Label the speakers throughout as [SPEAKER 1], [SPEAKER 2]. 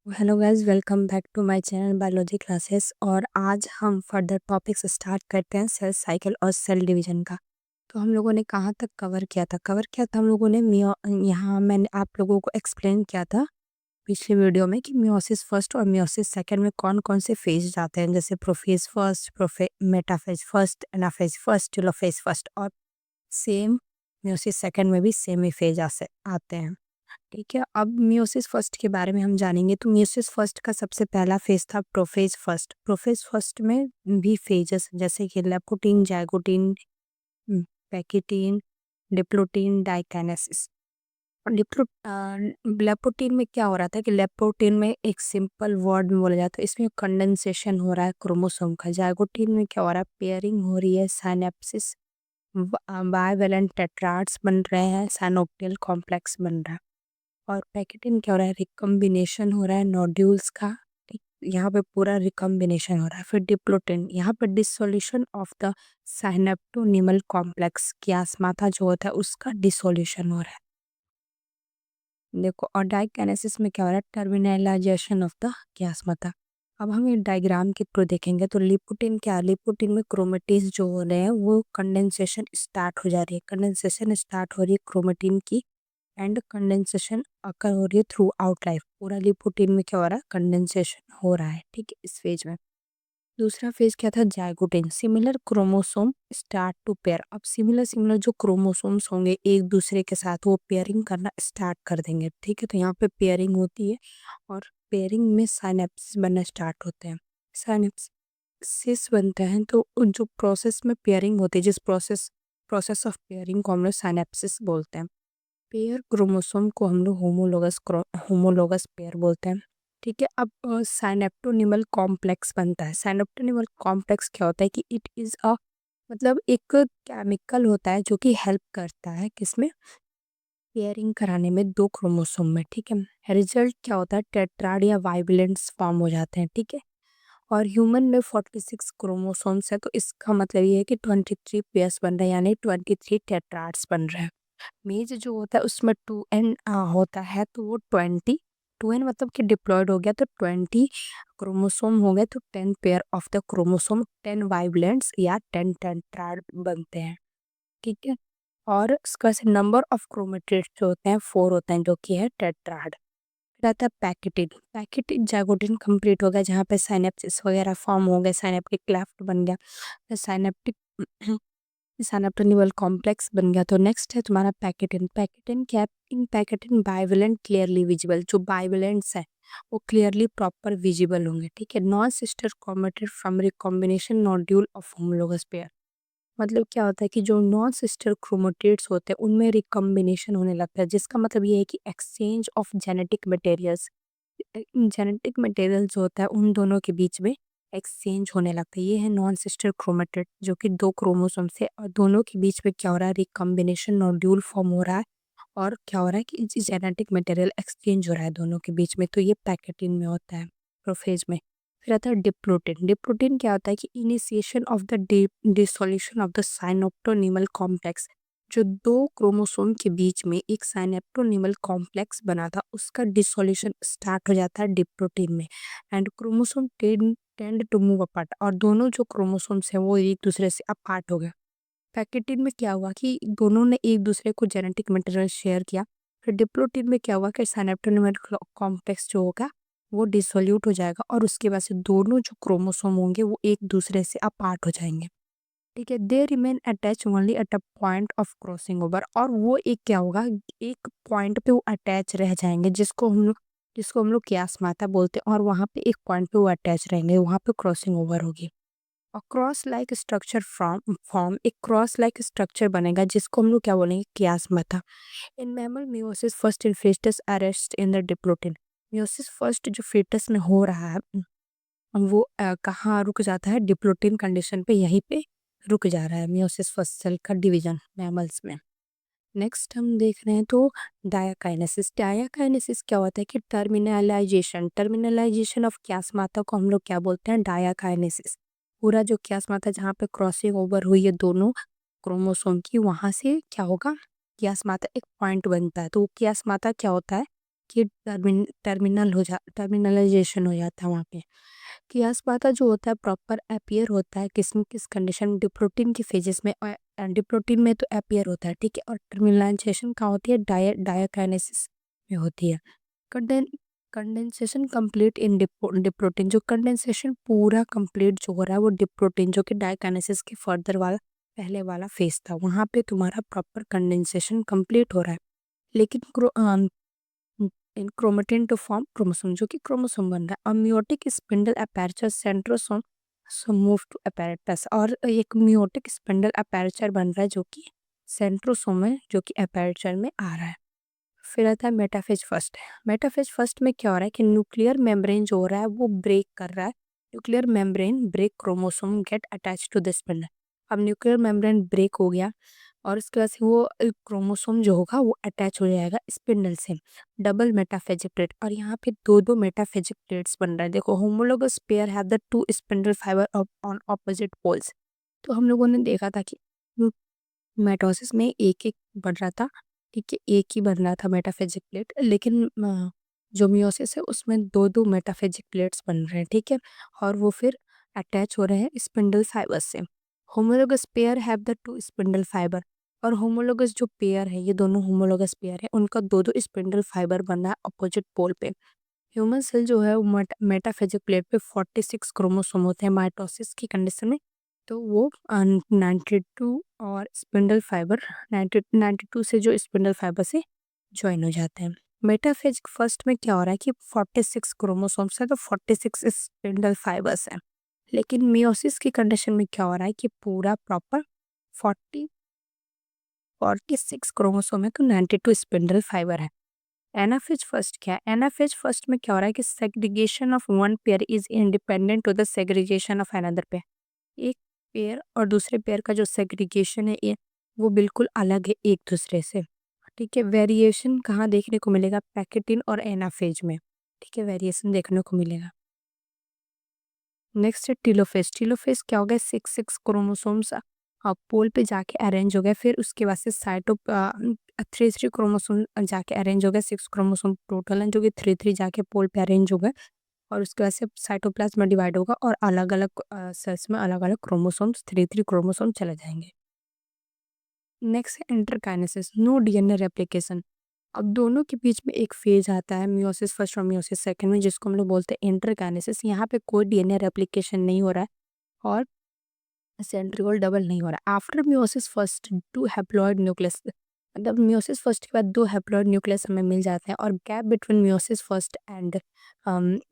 [SPEAKER 1] Hello guys, welcome back to my channel biology classes. और आज हम फर्दर टॉपिक्स स्टार्ट करते हैं सेल साइकिल और सेल डिवीजन का। तो हम लोगों ने कहाँ तक कवर किया था हम लोगों ने मियो यहाँ मैंने आप लोगों को एक्सप्लेन किया था पिछले वीडियो में कि मियोसिस फर्स्ट और मियोसिस सेकंड में कौन कौन से फेज जाते हैं, जैसे prophase first, metaphase first, anaphase first, telophase first. और सेम मियोसिस सेकंड में भी सेम ही फेज आते हैं। ठीक है, अब मियोसिस फर्स्ट के बारे में हम जानेंगे। तो मियोसिस फर्स्ट का सबसे पहला फेज था प्रोफेज फर्स्ट। प्रोफेज फर्स्ट में भी फेजेस जैसे कि leptotene, zygotene, pachytene, diplotene, diakinesis. Leptotene में क्या हो रहा था कि लेप्टोटीन में एक सिंपल वर्ड में बोला जाता है, इसमें कंडेंसेशन हो रहा है क्रोमोसोम का। जाइगोटीन में क्या हो रहा है, पेयरिंग हो रही है, साइनेप्सिस, बाइवेलेंट टेट्राड्स बन रहे हैं, साइनोप्टियल कॉम्प्लेक्स बन रहा है। और पैकेटिन क्या हो रहा है, रिकम्बिनेशन हो रहा है नोड्यूल्स का। ठीक, यहाँ पे पूरा रिकम्बिनेशन हो रहा है। फिर डिप्लोटिन, यहाँ पे डिसोल्यूशन ऑफ द साइनेप्टोनिमल कॉम्प्लेक्स, कियास्माथा जो होता है उसका डिसोल्यूशन हो रहा है। देखो, और डाइकाइनेसिस में क्या हो रहा है, टर्मिनलाइजेशन ऑफ द कियास्माथा। अब हम ये डायग्राम के थ्रू देखेंगे। तो लिपोटिन क्या है, लिपोटिन में क्रोमेटिस जो हो रहे हैं वो कंडेंसेशन स्टार्ट हो जा रही है, कंडेंसेशन स्टार्ट हो रही है क्रोमेटिन की। एंड कंडेंसेशन अकर हो रही है थ्रू आउट लाइफ। पूरा लिपोटिन में क्या हो रहा है, कंडेंसेशन हो रहा है। ठीक है, इस फेज में। दूसरा फेज क्या था, zygotene, similar chromosome start to pair. अब सिमिलर सिमिलर जो क्रोमोसोम्स होंगे एक दूसरे के साथ वो पेयरिंग करना स्टार्ट कर देंगे। ठीक है, तो यहाँ पे पेयरिंग होती है और पेयरिंग में साइनेप्सिस बनना स्टार्ट होते हैं। साइनेप्सिस बनते हैं तो जो प्रोसेस में पेयरिंग होती है, जिस प्रोसेस ऑफ पेयरिंग को हम लोग साइनेप्सिस बोलते हैं। पेयर क्रोमोसोम को हम लोग होमोलोगस पेयर बोलते हैं। ठीक है, अब साइनेप्टोनिमल कॉम्प्लेक्स बनता है। साइनेप्टोनिमल कॉम्प्लेक्स क्या होता है कि इट इज़ अ मतलब एक केमिकल होता है जो कि हेल्प करता है किसमें, पेयरिंग कराने में दो क्रोमोसोम में। ठीक है, रिजल्ट क्या होता है, टेट्राड या वाइवलेंट्स फॉर्म हो जाते हैं। ठीक है, और ह्यूमन में 46 क्रोमोसोम्स है, तो इसका मतलब ये है कि 23 पेयर्स बन रहे हैं, यानी 23 टेट्राड्स बन रहे हैं। मेज जो होता है उसमें 2n होता है, तो वो 2n मतलब कि डिप्लॉयड हो गया, तो 20 क्रोमोसोम हो गए, तो 10 पेयर ऑफ द क्रोमोसोम, 10 वाइवलेंट्स या 10 टेट्राड बनते हैं। ठीक है, और इसका से नंबर ऑफ क्रोमेटिड्स जो होते हैं 4 होते हैं, जो कि है टेट्राड। फिर आता है पैकेटिड। पैकेटिड जाइगोटिन कंप्लीट हो गया, जहाँ पे साइनेप्सिस वगैरह फॉर्म हो गए, साइनेप्टिक क्लेफ्ट बन गया, साइनेप्टिक साइनेप्टोनिमल कॉम्प्लेक्स बन गया। तो नेक्स्ट है तुम्हारा पैकेटिन। पैकेटिन क्या है, इन पैकेटिन बाइवेलेंट क्लियरली विजिबल, जो बाइवेलेंट्स है वो क्लियरली प्रॉपर विजिबल होंगे। ठीक है, non sister chromatid from recombination nodule of homologous pair. मतलब क्या होता है कि जो नॉन सिस्टर क्रोमेटिड्स होते हैं उनमें रिकॉम्बिनेशन होने लगता है, जिसका मतलब ये है कि exchange of genetic materials, genetic material जो होता है उन दोनों के बीच में एक्सचेंज होने लगता है। ये है नॉन सिस्टर क्रोमेटिड, जो कि दो क्रोमोसोम से और दोनों के बीच में क्या हो रहा है, रिकॉम्बिनेशन नोड्यूल फॉर्म हो रहा है। और क्या हो रहा है कि जेनेटिक मटेरियल एक्सचेंज हो रहा है दोनों के बीच में। तो ये पैकेटिन में होता है, प्रोफेज में। फिर आता है डिप्लोटिन। डिप्लोटिन क्या होता है कि initiation of the dissolution of the synaptonemal complex. जो दो क्रोमोसोम के बीच में एक साइनेप्टोनिमल कॉम्प्लेक्स बना था उसका डिसोल्यूशन स्टार्ट हो जाता है डिप्लोटिन में। And chromosome tend to move apart, और दोनों जो क्रोमोसोम्स हैं वो एक दूसरे से अपार्ट हो गए। पैकेटिन में क्या हुआ कि दोनों ने एक दूसरे को जेनेटिक मटेरियल शेयर किया। फिर डिप्लोटिन में क्या हुआ कि साइनेप्टोनिमल कॉम्प्लेक्स जो होगा वो डिसोल्यूट हो जाएगा, और उसके बाद से दोनों जो क्रोमोसोम होंगे वो एक दूसरे से अपार्ट हो जाएंगे। ठीक है, they remain attach only at a point of crossing over. और वो एक क्या होगा, एक पॉइंट पे वो अटैच रह जाएंगे, जिसको हम लोग कियास्माता बोलते हैं। और वहाँ पे एक पॉइंट पे वो अटैच रहेंगे, वहाँ पे क्रॉसिंग ओवर होगी। और क्रॉस लाइक स्ट्रक्चर फॉर्म एक क्रॉस लाइक स्ट्रक्चर बनेगा, जिसको हम लोग क्या बोलेंगे, chiasmata. In mammal meiosis first in fetus arrest in the diplotene. Meiosis first जो फेटस में हो रहा है वो कहाँ रुक जाता है, डिप्लोटिन कंडीशन पे, यहीं पे रुक जा रहा है मियोसिस फर्स्ट सेल का डिवीजन मैमल्स में। नेक्स्ट हम देख रहे हैं तो डायाकाइनेसिस। डायाकाइनेसिस क्या होता है कि टर्मिनलाइजेशन ऑफ कियास्माता को हम लोग क्या बोलते हैं, डायाकाइनेसिस। पूरा जो कियास्माता जहाँ पे क्रॉसिंग ओवर हुई है दोनों क्रोमोसोम की, वहाँ से क्या होगा, कियास्माता एक पॉइंट बनता है। तो वो कियास्माता क्या होता है कि टर्मिनलाइजेशन हो जाता है वहाँ पे। कियास जो होता है प्रॉपर अपीयर होता है किस कंडीशन डिप्रोटीन के फेजेस में, और डिप्रोटीन में तो अपीयर होता है, ठीक है। और टर्मिनलाइजेशन कहाँ होती है, डायकाइनेसिस में होती है। कंडेन कंडेंसेशन कंप्लीट इन डिप्रोटीन, जो कंडेंसेशन पूरा कंप्लीट जो हो रहा है वो डिप्रोटीन, जो कि डायकाइनेसिस के फर्दर वाला पहले वाला फेज था, वहाँ पे तुम्हारा प्रॉपर कंडेंसेशन कंप्लीट हो रहा है। लेकिन इन क्रोमेटिन टू फॉर्म क्रोमोसोम, जो कि क्रोमोसोम बन रहा है। Amniotic spindle apparatus centrosome move to apparatus, और एक म्योटिक स्पिंडल अपेरेचर बन रहा है जो कि सेंट्रोसोम है, जो कि अपेरेचर में आ रहा है। फिर आता है मेटाफेज फर्स्ट। मेटाफेज फर्स्ट में क्या हो रहा है कि न्यूक्लियर मेम्ब्रेन जो हो रहा है वो ब्रेक कर रहा है। Nuclear membrane break, chromosome get attach to the spindle. अब न्यूक्लियर मेम्ब्रेन ब्रेक हो गया और उसके बाद से वो क्रोमोसोम जो होगा वो अटैच हो जाएगा स्पिंडल से। डबल मेटाफेजिक प्लेट, और यहाँ पे दो दो मेटाफेजिक प्लेट्स बन रहा है। देखो, homologous pair have the two spindle fibre on opposite poles. तो हम लोगों ने देखा था कि माइटोसिस में एक एक बन रहा था, ठीक है, एक ही बन रहा था मेटाफेजिक प्लेट। लेकिन जो मियोसिस है उसमें दो दो मेटाफेजिक प्लेट्स बन रहे हैं, ठीक है। और वो फिर अटैच हो रहे हैं स्पिंडल फाइबर से। Homologous pair have the two spindle fibre, और होमोलोगस जो पेयर है, ये दोनों होमोलोगस पेयर है, उनका दो दो स्पिंडल फाइबर बन रहा है अपोजिट पोल पे। ह्यूमन सेल जो है वो मेटाफेजिक प्लेट पे 46 क्रोमोसोम होते हैं माइटोसिस की कंडीशन में। तो वो 92 और स्पिंडल फाइबर 92 से जो स्पिंडल फाइबर से ज्वाइन हो जाते हैं। मेटाफेज फर्स्ट में क्या हो रहा है कि 46 क्रोमोसोम्स है तो 46 स्पिंडल फाइबर्स हैं। लेकिन मियोसिस की कंडीशन में क्या हो रहा है कि पूरा प्रॉपर 40 46 क्रोमोसोम है तो 92 स्पिंडल फाइबर है। एनाफेज फर्स्ट क्या है? एनाफेज फर्स्ट में क्या हो रहा है कि segregation of one pair is independent to the segregation of another pair. एक पेयर और दूसरे पेयर का जो सेग्रीगेशन है ये वो बिल्कुल अलग है एक दूसरे से, ठीक है। वेरिएशन कहाँ देखने को मिलेगा? पैकेटिन और एनाफेज में, ठीक है, वेरिएशन देखने को मिलेगा। नेक्स्ट है टीलोफेज। टीलोफेज क्या हो गया? 6 क्रोमोसोम्स पोल पे जाके अरेंज हो गए। फिर उसके बाद से 3 क्रोमोसोम जाके अरेंज हो गए। 6 क्रोमोसोम टोटल हैं जो कि 3 जाके पोल पे अरेंज हो गए। और उसके बाद से साइटोप्लाज्म में डिवाइड होगा और अलग अलग सेल्स में अलग अलग क्रोमोसोम्स 3 क्रोमोसोम चले जाएंगे। नेक्स्ट है इंटरकाइनेसिस, नो डीएनए रेप्लिकेशन। अब दोनों के बीच में एक फेज आता है मियोसिस फर्स्ट और मियोसिस सेकंड में, जिसको हम लोग बोलते हैं इंटरकाइनेसिस। यहाँ पे कोई डीएनए रेप्लिकेशन नहीं हो रहा है और सेंट्रियोल डबल नहीं हो रहा। After meiosis first 2 haploid nucleus, मतलब मियोसिस फर्स्ट के बाद 2 हैप्लॉइड न्यूक्लियस हमें मिल जाते हैं। और gap between meiosis first and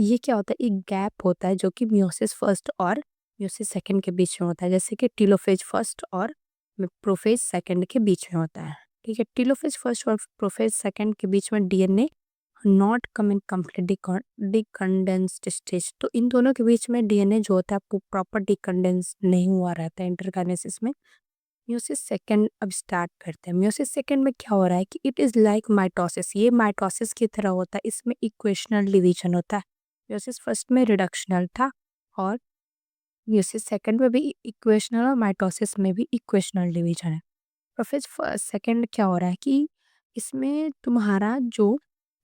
[SPEAKER 1] ये क्या होता है? एक गैप होता है जो कि मियोसिस फर्स्ट और मियोसिस सेकंड के बीच में होता है, जैसे कि टीलोफेज फर्स्ट और प्रोफेज सेकंड के बीच में होता है, ठीक है। टीलोफेज फर्स्ट और प्रोफेज सेकंड के बीच में DNA not come in complete decondensed stage. तो इन दोनों के बीच में डीएनए जो होता है आपको प्रॉपर डिकंडेंस नहीं हुआ रहता है इंटरकाइनेसिस में। म्यूसिस सेकंड अब स्टार्ट करते हैं। म्यूसिस सेकंड में क्या हो रहा है कि इट इज लाइक माइटोसिस, ये माइटोसिस की तरह होता है। इसमें इक्वेशनल डिवीजन होता है। म्यूसिस फर्स्ट में रिडक्शनल था और म्यूसिस सेकंड में भी इक्वेशनल, और माइटोसिस में भी इक्वेशनल डिवीजन है। और फिर सेकंड क्या हो रहा है कि इसमें तुम्हारा जो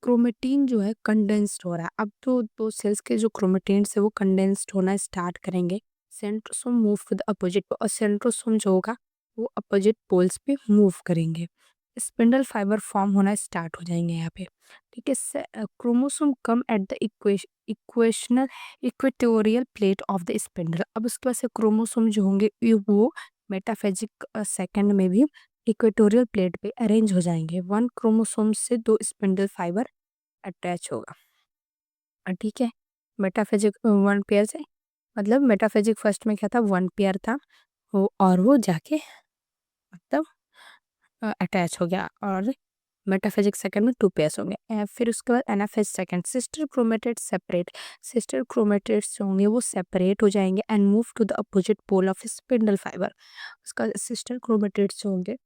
[SPEAKER 1] क्रोमेटिन जो है कंडेंस्ड हो रहा है। अब तो दो सेल्स के जो क्रोमेटिन्स है वो कंडेंस्ड होना स्टार्ट करेंगे। Centrosome move to the opposite, और सेंट्रोसोम जो होगा वो अपोजिट पोल्स पे मूव करेंगे। स्पिंडल फाइबर फॉर्म होना स्टार्ट हो जाएंगे यहाँ पे, ठीक है। Chromosome come at the equational equatorial plate of the spindle. अब उसके बाद से क्रोमोसोम जो होंगे वो मेटाफेजिक सेकंड में भी इक्वेटोरियल प्लेट पे अरेंज हो जाएंगे। वन क्रोमोसोम से दो स्पिंडल फाइबर अटैच होगा, ठीक है। मेटाफेजिक वन पेयर से, मतलब मेटाफेजिक फर्स्ट में क्या था? वन पेयर था वो, और वो जाके मतलब अटैच हो गया। और मेटाफेजिक सेकंड में 2 पेयर्स होंगे। फिर उसके बाद anaphase second, sister chromatid separate. Sister chromatids जो होंगे वो सेपरेट हो जाएंगे and move to the opposite pole of spindle fibre. उसका सिस्टर क्रोमेटेड्स जो होंगे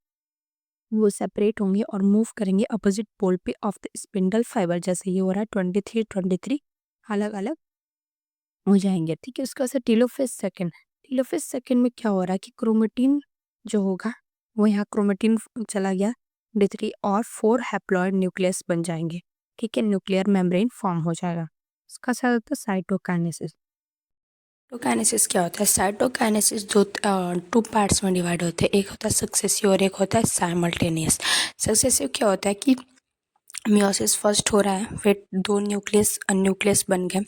[SPEAKER 1] वो सेपरेट होंगे और मूव करेंगे अपोजिट पोल पे ऑफ द स्पिंडल फाइबर। जैसे ये हो रहा है 23 अलग अलग हो जाएंगे, ठीक है। उसका टीलोफेज सेकंड। टीलोफेज सेकंड में क्या हो रहा है कि क्रोमेटिन जो होगा वो यहाँ क्रोमेटिन चला गया D3 और 4 हैप्लॉइड न्यूक्लियस बन जाएंगे। ठीक है, न्यूक्लियर मेम्ब्रेन फॉर्म हो जाएगा। इसका साथ होता है साइटोकाइनेसिस।
[SPEAKER 2] साइटोकाइनेसिस क्या होता है? साइटोकाइनेसिस दो टू पार्ट्स में डिवाइड होते हैं, एक होता है सक्सेसिव और एक होता है साइमल्टेनियस। सक्सेसिव क्या होता है कि मियोसिस फर्स्ट हो रहा है, फिर दो न्यूक्लियस बन गए,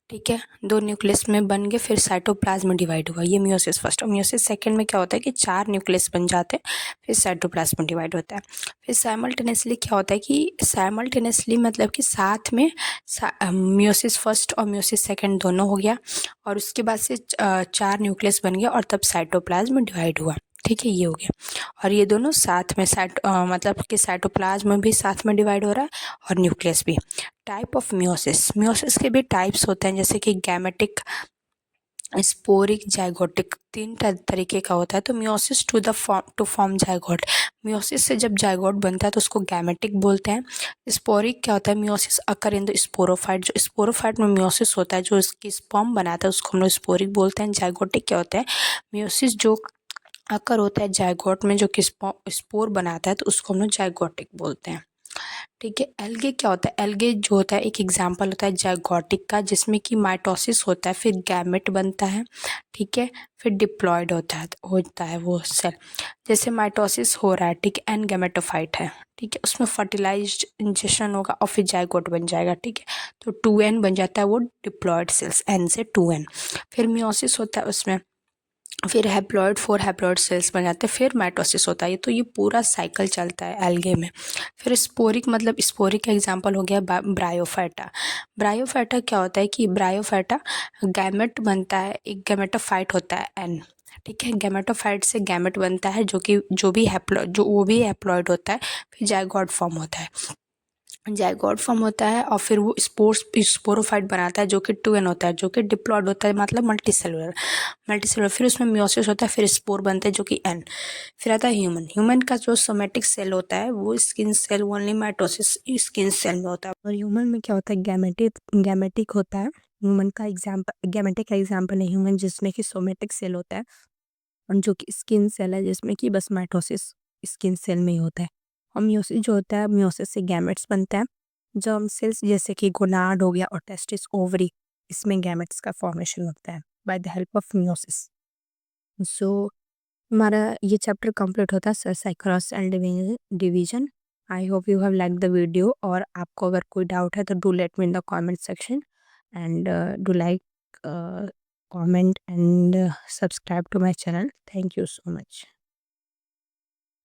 [SPEAKER 2] ठीक है, दो न्यूक्लियस में बन गए, फिर साइटोप्लाज्म में डिवाइड हुआ, ये मियोसिस फर्स्ट। और मियोसिस सेकंड में क्या होता है कि चार न्यूक्लियस बन जाते हैं, फिर साइटोप्लाज्म में डिवाइड होता है। फिर साइमल्टेनियसली क्या होता है कि साइमल्टेनियसली मतलब कि साथ में मियोसिस फर्स्ट और मियोसिस सेकंड दोनों हो गया, और उसके बाद से चार न्यूक्लियस बन गया और तब साइटोप्लाज्म में डिवाइड हुआ, ठीक है, ये हो गया। और ये दोनों साथ में मतलब कि साइटोप्लाज्म भी साथ में डिवाइड हो रहा है और न्यूक्लियस भी। टाइप ऑफ मियोसिस के भी टाइप्स होते हैं, जैसे कि गैमेटिक, स्पोरिक, जाइगोटिक, तीन तरीके का होता है। तो meiosis to form zygote, meiosis से जब जाइगोट बनता है तो उसको गैमेटिक बोलते हैं। स्पोरिक क्या होता है? Meiosis occur in the sporophyte, जो स्पोरोफाइट में मियोसिस होता है, जो इसकी स्पर्म बनाता है, उसको हम लोग स्पोरिक बोलते हैं। जाइगोटिक क्या होता है? मियोसिस जो अकर होता है जाइगोट में, जो कि स्पोर बनाता है, तो उसको हम लोग जाइगोटिक बोलते हैं, ठीक है। एल्गे क्या होता है? एल्गे जो होता है एक एग्जाम्पल होता है जाइगोटिक का, जिसमें कि माइटोसिस होता है, फिर गैमेट बनता है, ठीक है, फिर डिप्लॉयड होता है वो सेल। जैसे माइटोसिस हो रहा है, ठीक है, एन गैमेटोफाइट है, ठीक है, उसमें फर्टिलाइज्ड इंजेक्शन होगा और फिर जाइगोट बन जाएगा, ठीक है, तो 2n बन जाता है वो डिप्लॉयड सेल्स, n से 2n। फिर मियोसिस होता है उसमें, फिर हैप्लॉइड 4 हैप्लॉइड सेल्स बन जाते हैं, फिर माइटोसिस होता है। तो ये पूरा साइकिल चलता है एल्गे में। फिर स्पोरिक, मतलब स्पोरिक का एग्जांपल हो गया ब्रायोफाइटा। ब्रायोफाइटा क्या होता है कि ब्रायोफाइटा गैमेट बनता है, एक गैमेटोफाइट होता है एन, ठीक है, गैमेटोफाइट से गैमेट बनता है, जो भी हैप्लॉइड होता है, फिर जाइगोट फॉर्म होता है, जाइगोट फॉर्म होता है, और फिर वो स्पोरोफाइट बनाता है, जो कि 2n होता है, जो कि डिप्लॉयड होता है, मतलब मल्टीसेलुलर। फिर उसमें मियोसिस होता है, फिर स्पोर बनते हैं, जो कि n। फिर आता है ह्यूमन का जो सोमेटिक सेल होता है, वो skin cell, only mitosis skin cell में होता है।
[SPEAKER 1] और ह्यूमन में क्या होता है? गैमेटिक होता है। ह्यूमन का एग्जाम्पल, गैमेटिक का एग्जाम्पल है ह्यूमन, जिसमें कि सोमेटिक सेल होता है, और जो कि स्किन सेल है, जिसमें कि बस माइटोसिस स्किन सेल में ही होता है। और मियोसिस जो होता है, मियोसिस से गैमेट्स बनते हैं। जर्म सेल्स जैसे कि गोनाड हो गया और टेस्टिस, ओवरी, इसमें गैमेट्स का फॉर्मेशन होता है by the help of meiosis. So हमारा ये चैप्टर कंप्लीट होता है cycles and division. I hope you have like the video, और आपको अगर कोई डाउट है तो do let me in the comment section, and do like, comment and subscribe to my channel. Thank you so much.